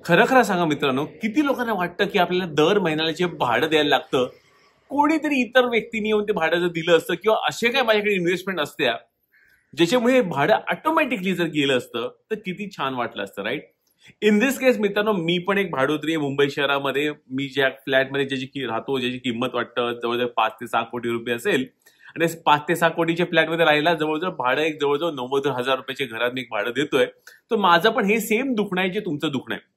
खरं खरं सांगा मित्रांनो, किती लोकांना वाटतं की आपल्याला दर महिन्याला जे भाडं द्यायला लागतं, कोणीतरी इतर व्यक्तीने येऊन ते भाडं जर दिलं असतं किंवा असे काय माझ्याकडे इन्व्हेस्टमेंट असत्या ज्याच्यामुळे हे भाडं ऑटोमॅटिकली जर गेलं असतं तर किती छान वाटलं असतं, राईट? इन दिस केस मित्रांनो, मी पण एक भाडोत्री आहे मुंबई शहरामध्ये. मी ज्या फ्लॅटमध्ये राहतो, ज्याची किंमत वाटतं जवळजवळ 5 ते 6 कोटी रुपये असेल, आणि 5 ते 6 कोटीच्या फ्लॅटमध्ये राहिला जवळजवळ भाडं एक जवळजवळ 90,000 रुपयाच्या घरात मी एक भाडं देतोय. तर माझं पण हे सेम दुखणं आहे जे तुमचं दुखणं आहे.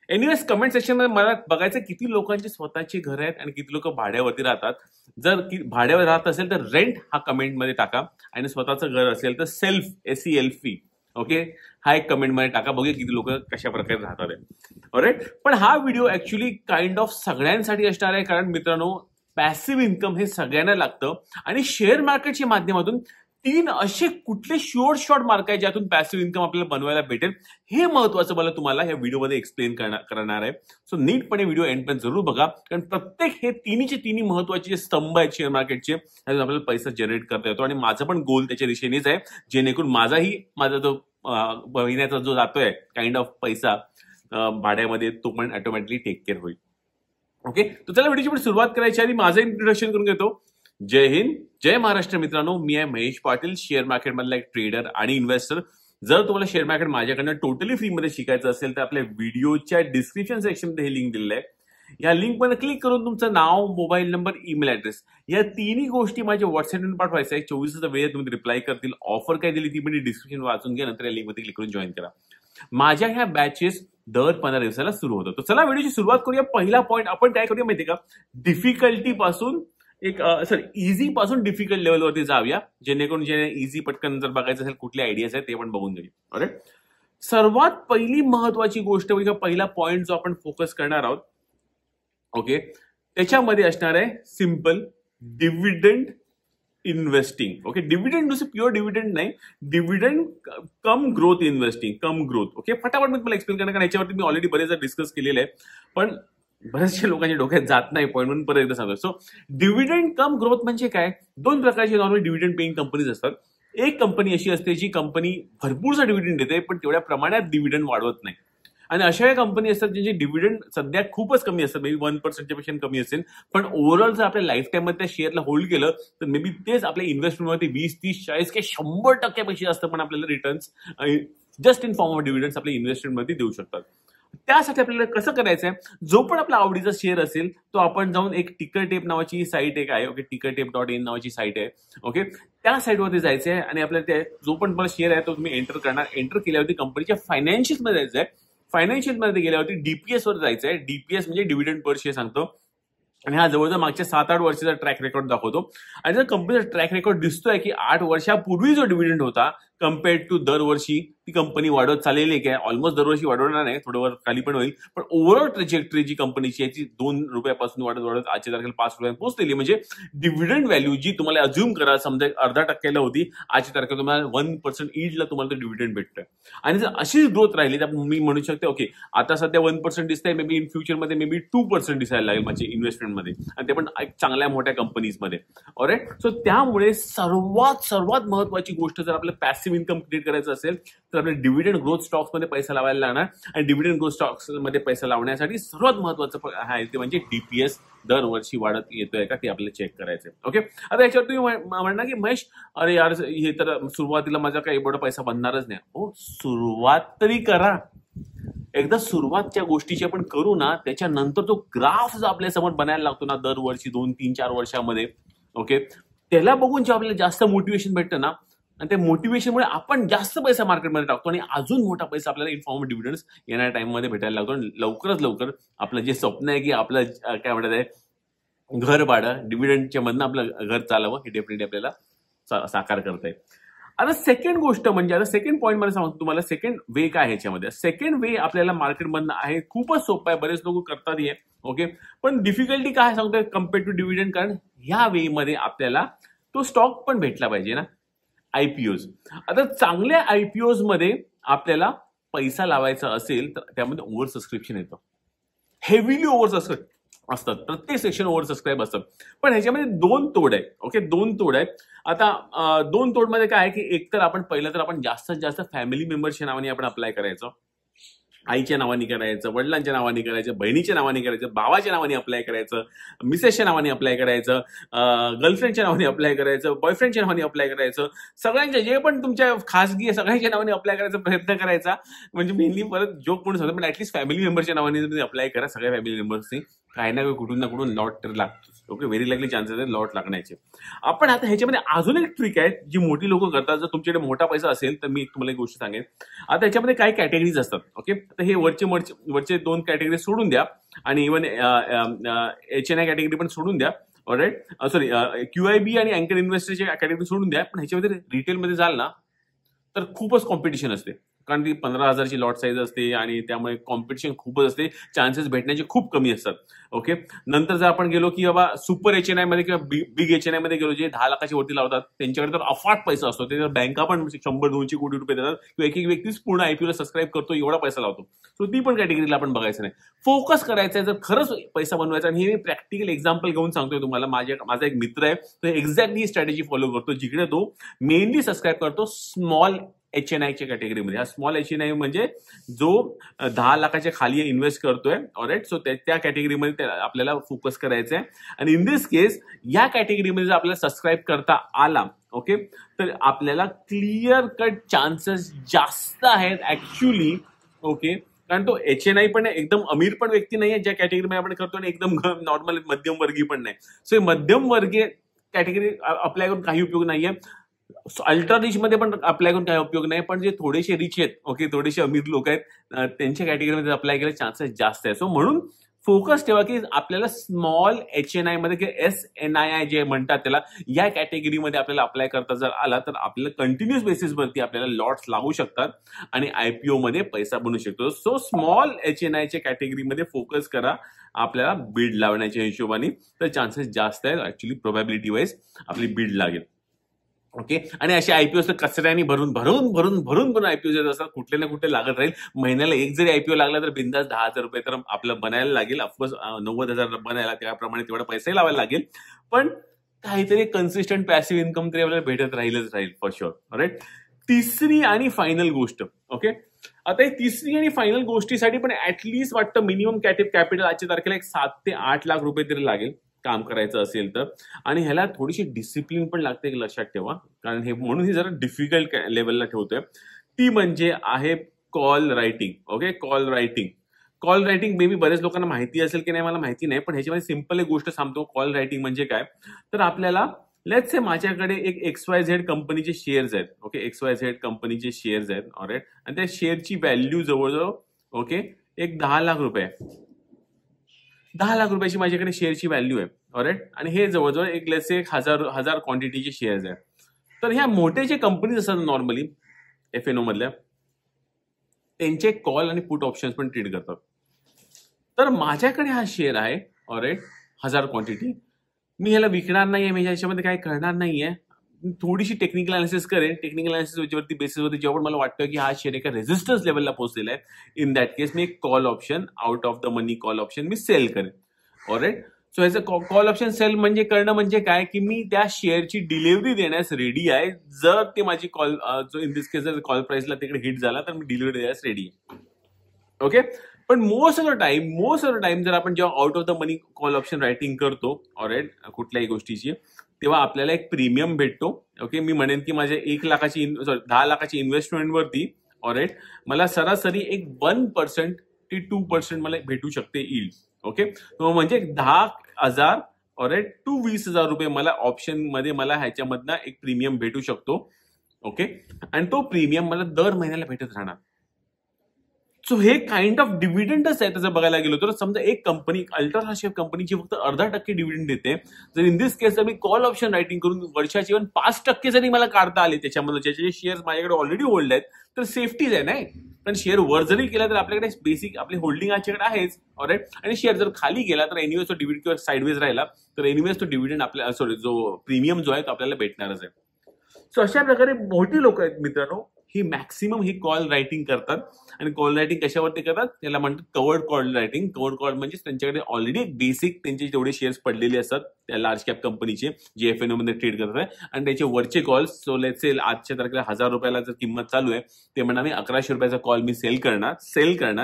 एनिवेज, कमेंट सेक्शन मध्ये मला बघायचं किती लोकांची स्वतःची घर आहेत आणि किती लोक भाड्यावरती राहतात. जर भाड्यावर राहत असेल तर रेंट हा कमेंट मध्ये टाका, आणि स्वतःचं घर असेल तर सेल्फ SELF, ओके, हा एक कमेंट मध्ये टाका. बघूया किती लोक कशा प्रकारे राहतात आहे. ऑलराईट, पण हा व्हिडिओ ऍक्च्युली काइंड ऑफ सगळ्यांसाठी असणार आहे, कारण मित्रांनो पॅसिव्ह इन्कम हे सगळ्यांना लागतं, आणि शेअर मार्केटच्या माध्यमातून 3 असे कुठले शॉर्ट मार्क आहे ज्यातून पॅसिव्ह इन्कम आपल्याला बनवायला भेटेल, हे महत्वाचं मला तुम्हाला या व्हिडिओमध्ये एक्सप्लेन करणार आहे. सो नीटपणे व्हिडिओ एंडपर्यंत जरूर बघा, कारण प्रत्येक हे तिन्ही महत्वाचे जे स्तंभ आहेत शेअर मार्केटचे, त्यातून आपल्याला पैसा जनरेट करता येतो. आणि माझं पण गोल त्याच्या दिशेनेच आहे, जेणेकरून माझा जो महिन्याचा जो जातोय काइंड ऑफ पैसा भाड्यामध्ये, तो पण ऑटोमॅटिकली टेक केअर होईल. ओके, तर चला व्हिडिओची पण सुरुवात करायची आणि माझं इंट्रोडक्शन करून घेतो. जय हिंद, जय महाराष्ट्र. मित्रांनो, मी आहे महेश पाटील, शेअर मार्केट मधला एक ट्रेडर आणि इन्व्हेस्टर. जर तुम्हाला शेअर मार्केट माझ्याकडनं टोटली फ्रीमध्ये शिकायचं असेल तर आपल्या व्हिडिओच्या डिस्क्रिप्शन सेक्शनमध्ये हे लिंक दिलेलं आहे. या लिंकमध्ये क्लिक करून तुमचं नाव, मोबाईल नंबर, ईमेल ऍड्रेस या तिन्ही गोष्टी माझ्या व्हॉट्सअपवर पाठवायचं आहे. 24 तासाचा वेळ तुम्ही रिप्लाय करतील. ऑफर काय दिली ती पण डिस्क्रिप्शन वाचून घ्या, नंतर या लिंकमध्ये क्लिक करून जॉईन करा. माझ्या ह्या बॅचेस दर 15 दिवसाला सुरू होतं. तर चला व्हिडिओची सुरुवात करूया. पहिला पॉईंट आपण काय करूया माहितीये का, डिफिकल्टी पासून इझी पासून डिफिकल्ट लेवलवरती जाऊया, जेणेकरून जे इझी पटकन जर बघायचं असेल कुठले आयडियाज आहेत ते पण बघून घेऊ. ऑलराईट, सर्वात पहिली महत्वाची गोष्ट म्हणजे पहिला पॉइंट जो आपण फोकस करणार आहोत, ओके, त्याच्यामध्ये असणार आहे simple dividend investing. Okay, dividend नुसतं प्युअर डिव्हिडंड नाही, डिव्हिडंड कम ग्रोथ इन्व्हेस्टिंग, कम ग्रोथ. ओके, फटाफट मी तुम्हाला एक्सप्लेन करणार, कारण याच्यावरती मी ऑलरेडी बरेच डिस्कस केलेलं आहे, पण बऱ्याचशा लोकांच्या डोक्यात जात नाही पॉईंट, म्हणून परत एकदा सांगतो. सो डिव्हिडंड कम ग्रोथ म्हणजे काय? 2 प्रकारचे नॉर्मल डिव्हिडंड पेइंग कंपनीज असतात. एक कंपनी अशी असते जी कंपनी भरपूरसा डिव्हिडंड देते पण तेवढ्या प्रमाणात डिव्हिडंड वाढवत नाही, आणि अशा कंपनी असतात ज्यांचे डिव्हिडंड सध्या खूपच कमी असतात, मे बी 1% पेक्षा कमी असेल, पण ओव्हरऑल जर आपल्या लाईफ टाइम मध्ये त्या शेअरला होल्ड केलं तर मे बी तेच आपल्या इन्व्हेस्टमेंटवरती 20, 30, 40 किंवा 100% पैसे असतं, पण आपल्याला returns just in form of dividends आपल्या इन्व्हेस्टमेंटमध्ये देऊ शकतात. त्यासाठी आपल्याला कसं करायचंय, जो पण आपला आवडीचा शेअर असेल तो आपण जाऊन एक टिकर टेप नावाची साईट एक आहे, ओके, tickertape.in नावाची साईट आहे, ओके, त्या साईटवरती जायचंय आणि आपल्याला जो पण तुम्हाला शेअर आहे तो तुम्ही एंटर करणार. एंटर केल्यावरती कंपनीच्या फायनान्शियल मध्ये जायचंय. फायनान्शियल मध्ये गेल्यावरती DPS वर जायचंय. DPS म्हणजे डिव्हिडंड पर शेअर सांगतो, आणि हा जवळजवळ मागच्या 7-8 वर्षाचा ट्रॅक रेकॉर्ड दाखवतो. आणि जर कंपनीचा ट्रॅक रेकॉर्ड दिसतोय की 8 वर्षापूर्वी जो डिव्हिडंड होता कम्पेअर्ड टू दरवर्षी ती कंपनी वाढवत चाललेली आहे, काय ऑलमोस्ट दरवर्षी वाढवणार नाही, थोडं खाली पण होईल, पण ओव्हरऑल ट्रेजेक्टरी जी कंपनीची आहे ती 2 रुपयापासून वाढत आजच्या तारखेला 5 रुपयांना पोहोचलेली. म्हणजे डिव्हिडंड व्हॅल्यू जी तुम्हाला अज्युम करा, समजा 0.5% होती, आजच्या तारखेला तुम्हाला 1% ईडला तुम्हाला तो डिव्हिडंड भेटतोय. आणि जर अशीच ग्रोथ राहिली तर मी म्हणू शकते, ओके, आता सध्या 1% दिसतंय, मे बी इन फ्युचरमध्ये मे बी 2% दिसायला लागेल माझ्या इन्व्हेस्टमेंटमध्ये, आणि ते पण चांगल्या मोठ्या कंपनीजमध्ये. ऑलराईट, सो त्यामुळे सर्वात महत्वाची गोष्ट, जर आपलं पॅसिव्ह इन्कम क्रिएट करायचं असेल तर आपल्याला डिव्हिडंड ग्रोथ स्टॉक्स मध्ये पैसा लावायला लागणार. आणि डिव्हिडंड ग्रोथ स्टॉक्स मध्ये पैसा लावण्यासाठी सर्वात महत्वाचं आहे ते म्हणजे DPS दरवर्षी वाढत येतोय का ते आपल्याला चेक करायचंय. ओके, आता याच्यावर तुम्ही म्हणणार की महेश, अरे यार, हे तर सुरुवातीला माझा काही एवढा पैसा बनणारच नाही. हो, सुरुवात तरी करा. एकदा सुरुवातच्या गोष्टीची आपण करू ना, त्याच्यानंतर तो ग्राफ जो आपल्या समोर बनायला लागतो ना दरवर्षी 2, 3, 4 वर्षामध्ये, ओके, त्याला बघून जे आपल्याला जास्त मोटिवेशन भेटतं ना, आणि त्या मोटिवेशनमुळे आपण जास्त पैसा मार्केटमध्ये टाकतो आणि अजून मोठा पैसा आपल्याला इन्फॉर्म डिव्हिडंड्स येणाऱ्या टाइम मध्ये भेटायला लागतो. आणि लवकरच लवकर आपलं जे स्वप्न आहे की आपलं काय म्हणतात आहे, घर भाडं डिव्हिडंडच्या मधनं आपलं घर चालावं, हे डेफिनेटली आपल्याला साकार करता येईल. आता सेकंड गोष्ट म्हणजे, आता सेकंड पॉईंट मला सांगतो तुम्हाला, सेकंड वे काय ह्याच्यामध्ये. सेकंड वे आपल्याला मार्केटमधनं आहे, खूपच सोपं आहे, बरेच लोक करतात हे, ओके, पण डिफिकल्टी काय सांगतोय कम्पेअर टू डिव्हिडंड, कारण ह्या वे मध्ये आपल्याला तो स्टॉक पण भेटला पाहिजे ना, IPOs. आता चांगल्या IPOs मध्ये आपल्याला पैसा लावायचा असेल तर त्यामध्ये ओव्हर सबस्क्रिप्शन येतं, हेवीली ओव्हर सबस्क्रिप्शन असतात, प्रत्येक सेक्शन ओव्हर सबस्क्राईब असतात. पण ह्याच्यामध्ये 2 तोड आहे, ओके, 2 तोड आहेत. आता 2 तोड मध्ये काय आहे की एक तर आपण पहिलं तर आपण जास्तीत जास्त फॅमिली मेंबरच्या नावाने आपण अप्लाय करायचं. आईच्या नावाने करायचं, वडिलांच्या नावाने करायचं, बहिणीच्या नावाने करायचं, भावाच्या नावाने अप्लाय करायचं, मिसेसच्या नावाने अप्लाय करायचं, गर्लफ्रेंडच्या नावाने अप्लाय करायचं, बॉयफ्रेंडच्या नावाने अप्लाय करायचं, सगळ्यांच्या जे पण तुमच्या खासगी सगळ्यांच्या नावाने अप्लाय करायचा प्रयत्न करायचा. म्हणजे मेनली परत जोक म्हणून सांगतो, पण ऍटलीस्ट फॅमिली मेंबरच्या नावाने तुम्ही अप्लाय करा. सगळ्या फॅमिली मेंबर्सनी काही ना कुठून ना कुठून लॉट तर लागतो. ओके, व्हेरी लाईकली चान्सेस आहेत लॉट लागण्याचे. आपण आता ह्याच्यामध्ये अजून एक ट्रिक आहे जी मोठी लोक करतात. जर तुमच्याकडे मोठा पैसा असेल तर मी तुम्हाला एक गोष्ट सांगेन. आता ह्याच्यामध्ये काही कॅटेगरीज असतात. ओके, तर हे वरचे 2 कॅटेगरी सोडून द्या आणि इव्हन HNI कॅटेगरी पण सोडून द्या. ऑलराईट, सॉरी, QIB आणि अँकर इन्व्हेस्टरची कॅटेगरी सोडून द्या. पण ह्याच्यामध्ये रिटेलमध्ये जाल ना तर खूपच कॉम्पिटिशन असते, कारण ती 15,000ची लॉट साईज असते आणि त्यामुळे कॉम्पिटिशन खूपच असते, चान्सेस भेटण्याचे खूप कमी असतात. ओके, नंतर जर आपण गेलो की बाबा सुपर HNI मध्ये किंवा बिग HNI मध्ये गेलो, जे 10 लाखाची वरती लावतात त्यांच्याकडे तर अफाट पैसा असतो. ते बँका पण 100-200 कोटी रुपये देतात किंवा एक व्यक्तीच पूर्ण IPO ला सबस्क्राईब करतो, एवढा पैसा लावतो. सो ती पण कॅटेगरीला आपण बघायचं नाही. फोकस करायचा आहे जर खरंच पैसा बनवायचा. आणि हे मी प्रॅक्टिकल एक्झाम्पल घेऊन सांगतोय तुम्हाला. माझा एक मित्र आहे, तो एक्झॅक्टली ही स्ट्रॅटेजी फॉलो करतो, जिकडे तो मेनली सबस्क्राईब करतो स्मॉल HNIच्या कॅटेगरीमध्ये. हा स्मॉल HNI म्हणजे जो 10 लाखाच्या खाली इन्व्हेस्ट करतोय. ऑलराईट, सो त्या कॅटेगरीमध्ये आपल्याला फोकस करायचं आहे. आणि इन दिस केस या कॅटेगरीमध्ये जर आपल्याला सबस्क्राईब करता आला, ओके, तर आपल्याला क्लिअर कट चान्सेस जास्त आहेत ऍक्च्युली. ओके, कारण तो HNI पण एकदम अमीर पण व्यक्ती नाहीये ज्या कॅटेगरीमध्ये आपण करतो, आणि एकदम नॉर्मल मध्यमवर्गीय पण नाही. सो मध्यमवर्गीय कॅटेगरी अप्लाय करून काही उपयोग नाहीये. अल्ट्रा रिच मध्ये पण अप्लाय करून काही उपयोग नाही. पण जे थोडेसे रिच आहेत, ओके, थोडेसे अमीर लोक आहेत, त्यांच्या कॅटेगरीमध्ये अप्लाय केले चान्सेस जास्त आहे. सो म्हणून फोकस ठेवा की आपल्याला स्मॉल HNI मध्ये किंवा SNI जे म्हणतात त्याला, या कॅटेगरीमध्ये आपल्याला अप्लाय करता जर आला तर आपल्याला कंटिन्युअस बेसिसवरती आपल्याला लॉट्स लागू शकतात आणि IPO मध्ये पैसा बनू शकतो. सो स्मॉल HNIच्या कॅटेगरीमध्ये फोकस करा आपल्याला बीड लावण्याच्या हिशोबाने, तर चान्सेस जास्त आहेत. ऍक्च्युली प्रोबॅबिलिटी वाईज आपली बीड लागेल. ओके, आणि असे IPOs तर कचऱ्याने भरून IPOs येत असतात, कुठले ना कुठले लागत राहील. महिन्याला एक जरी IPO लागला तर बिंदास 10,000 रुपये तर आपलं बनायला लागेल. ऑफकोर्स 90,000 बनायला त्याप्रमाणे तेवढा पैसाही लावायला लागेल. पण काहीतरी कन्सिस्टंट पॅसिव्ह इन्कम तरी आपल्याला भेटत राहील फॉर शुअर. राईट, तिसरी आणि फायनल गोष्ट. ओके, आता ही तिसरी आणि फायनल गोष्टीसाठी पण ऍटलीस्ट वाटतं मिनिमम कॅपिटल आजच्या तारखेला एक 7 ते 8 लाख रुपये तरी लागेल काम करायचं असेल तर. आणि ह्याला थोडीशी डिसिप्लिन पण लागते, लक्षात ठेवा, कारण हे म्हणून ही जरा डिफिकल्ट लेवलला ठेवतोय. ती म्हणजे आहे call writing. Okay, call writing may be बरेच लोकांना माहिती असेल की नाही मला माहिती नाही, पण ह्याच्यामध्ये सिंपल एक गोष्ट सांगतो. कॉल रायटिंग म्हणजे काय, तर आपल्याला लेट्स से माझ्याकडे एक XYZ कंपनीचे शेअर्स आहेत. ओके, XYZ कंपनीचे शेअर्स आहेत. ऑलराईट, आणि त्या शेअरची व्हॅल्यू जवळजवळ ओके एक 10 लाख रुपये आहे. 10 लाख रुपयाची माझ्याकडे शेअरची व्हॅल्यू आहे. ऑलराईट, आणि हे जवळजवळ एक लेट्स से 1000 क्वांटिटीचे शेअर्स आहेत. तर ह्या मोठे जे कंपनीज असतात नॉर्मली FNO मधल्या, त्यांचे कॉल आणि पुट ऑप्शन्स पण ट्रेड करतात. तर माझ्याकडे हा शेअर आहे. All right, 1000 quantity. मी ह्याला विकणार नाहीये, मी ह्याच्यामध्ये काय करणार नाहीये. थोडीशी टेक्निकल अनालिसिस करेन. टेक्निकल अनालिसिसवरती बेसिसवरती जेव्हा मला वाटतं की हा शेअर एका रेजिस्टन्स लेवलला पोहोचलेला आहे, इन दॅट केस मी एक call option, out of the money call option मी सेल करेन. ऑलराईट, सो ह्याचं कॉल ऑप्शन सेल म्हणजे करणं म्हणजे काय की मी त्या शेअरची डिलिव्हरी देण्यास रेडी आहे. जर ते माझी कॉल इन दिस केस जर कॉल प्राइसला तिकडे हिट झाला तर मी डिलिव्हरी देण्यास रेडी आहे. ओके, पण मोस्ट ऑफ द टाइम जर आपण जेव्हा out of the money call option writing करतो, ऑलराईट, कुठल्याही गोष्टीची, तेव्हा आपल्याला एक प्रीमियम भेटतो. ओके, मी म्हणेन की माझ्या 10 लाखाची इन्व्हेस्टमेंटवरती, ऑलराईट, मला सरासरी एक 1% ते 2% मला भेटू शकते यील्ड. ओके, म्हणजे 10,000 ऑलराईट टू 20,000 रुपये मला ऑप्शन मध्ये मला ह्याच्यामधनं एक प्रीमियम भेटू शकतो. ओके, आणि तो प्रीमियम मला दर महिन्याला भेटत राहणार. सो हे काइंड ऑफ डिव्हिडंडच आहे. जर बघायला गेलो तर समजा एक कंपनी, अल्ट्रा शेअर कंपनीची फक्त 0.5% डिव्हिडंड देते. जर in this case me call option writing करून वर्षाची 5% जरी मला काढता आले त्याच्यामध्ये, ज्याचे शेअर्स माझ्याकडे ऑलरेडी होल्ड आहेत, तर सेफ्टीज आहे नाही. पण शेअर वर जरी केला तर आपल्याकडे बेसिक आपली होल्डिंग आजच्याकडे आहेच. ऑलराईट, आणि शेअर जर खाली गेला तर एनिवेज तो डिव्हिडंड किंवा साईडवेज राहिला तर एनिवेज तो डिव्हिडंड आपल्या जो प्रीमियम जो आहे तो आपल्याला भेटणारच आहे. सो अशा प्रकारे मोठी लोक आहेत मित्रांनो, ही मॅक्सिमम ही कॉल रायटिंग करतात. आणि कॉल रायटिंग कशावरती करतात, त्याला म्हणतात covered call writing. Covered call म्हणजे त्यांच्याकडे ऑलरेडी बेसिक त्यांचे जेवढे शेअर्स पडलेले असतात त्या लार्ज कॅप कंपनीचे जे FNO मध्ये ट्रेड करत आहे, आणि त्याचे वरचे कॉल्स, सो लेट्स से आजच्या तारखेला 1000 रुपयाला जर किंमत चालू आहे, ते म्हणा मी 1100 रुपयाचा कॉल मी सेल करणार,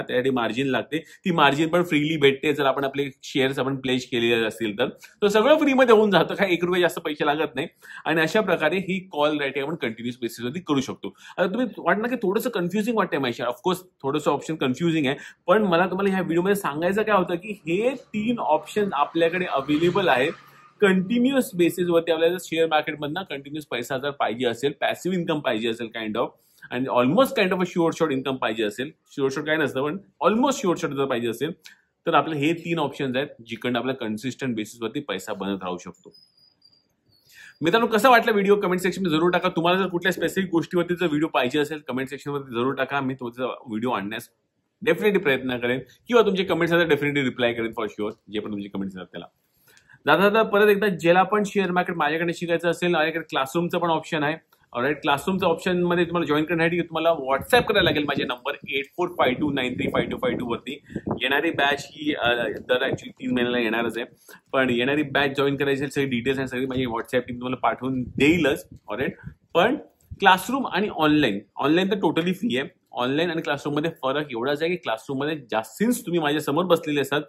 त्यासाठी मार्जिन लागते. ती मार्जिन पण फ्रीली भेटते जर आपण आपले शेअर्स आपण प्लेज केलेले असतील तर सगळं फ्रीमध्ये होऊन जातं, काय 1 रुपये जास्त पैसे लागत नाही. आणि अशा प्रकारे ही कॉल रायटिंग आपण कंटिन्युअस बेसिसवरती करू शकतो. आता तुम्ही वाटणार की थोडंसं कन्फ्युजिंग वाटतंय माहिती, ऑफकोर्स थोडंसं ऑप्शन कन्फ्युजिंग आहे, पण मला तुम्हाला ह्या व्हिडिओमध्ये सांगायचं काय होतं की हे 3 ऑप्शन आपल्याकडे अवेलेबल आहेत. कंटिन्युअस बेसिसवरती आपल्याला शेअर मार्केटमधनं कंटिन्युअस पैसा जर पाहिजे असेल, पॅसिव्ह इन्कम पाहिजे असेल काइंड ऑफ, आणि almost kind of a short income पाहिजे असेल, शॉर्ट काय नसतं पण ऑलमोस्ट शॉर्ट जर पाहिजे असेल, तर आपले हे 3 ऑप्शन्स आहेत जिकडनं आपल्या कन्सिस्टंट बेसिसवरती पैसा बनत राहू शकतो. मित्रांनो, कसा वाटला व्हिडिओ कमेंट सेक्शनमध्ये जरूर टाका. तुम्हाला जर कुठल्या स्पेसिफिक गोष्टीवरती जर व्हिडिओ पाहिजे असेल कमेंट सेक्शनवरती जरूर टाका. मी तुमचा व्हिडिओ आणण्यास डेफिनेटली प्रयत्न करेन, किंवा तुमचे कमेंट्स डेफिनेटली रिप्लाय करेन फॉर शुअर, जे पण तुमचे कमेंट्स असतात त्याला. जाता परत एकदा, ज्याला पण शेअर मार्केट माझ्याकडे शिकायचं असेल, माझ्याकडे क्लासरूमचं पण ऑप्शन आहे. ऑलराईट, क्लासरूमच्या ऑप्शन मध्ये तुम्हाला जॉईन करण्यासाठी तुम्हाला व्हॉट्सअप करायला लागेल माझे नंबर 8452935252 वरती. येणारी बॅच ही दर ऍक्च्युली 3 महिन्याला येणारच आहे, पण येणारी बॅच जॉईन करायची सगळी डिटेल्स आणि सगळी माझी व्हॉट्सअप टीम तुम्हाला पाठवून देईलच. ऑलराईट, पण क्लासरूम आणि ऑनलाईन तर टोटली फ्री आहे. ऑनलाईन आणि क्लासरूम मध्ये फरक एवढाच आहे की क्लासरूम मध्ये जास्तीच तुम्ही माझ्या समोर बसलेले असतात.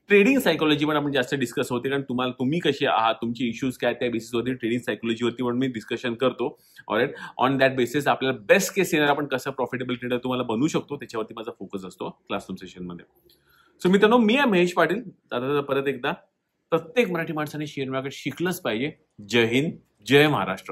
ट्रेडिंग सायकोलॉजी पण आपण जास्त डिस्कस होते, कारण तुम्ही कसे आहात, तुमचे इश्यूज काय, त्या बेसिसवरती ट्रेडिंग सायकोलॉजीवरती पण मी डिस्कशन करतो. ऑलराईट, ऑन दॅट बेसिस आपल्याला बेस्ट केस सिनारिओ आपण कसं प्रॉफिटेबल ट्रेडर तुम्हाला बनवू शकतो त्याच्यावरती माझा फोकस असतो क्लासरूम सेशनमध्ये. सो मित्रांनो, मी आहे महेश पाटील. आता परत एकदा, प्रत्येक मराठी माणसाने शेअर मार्केट शिकलंच पाहिजे. जय हिंद, जय महाराष्ट्र.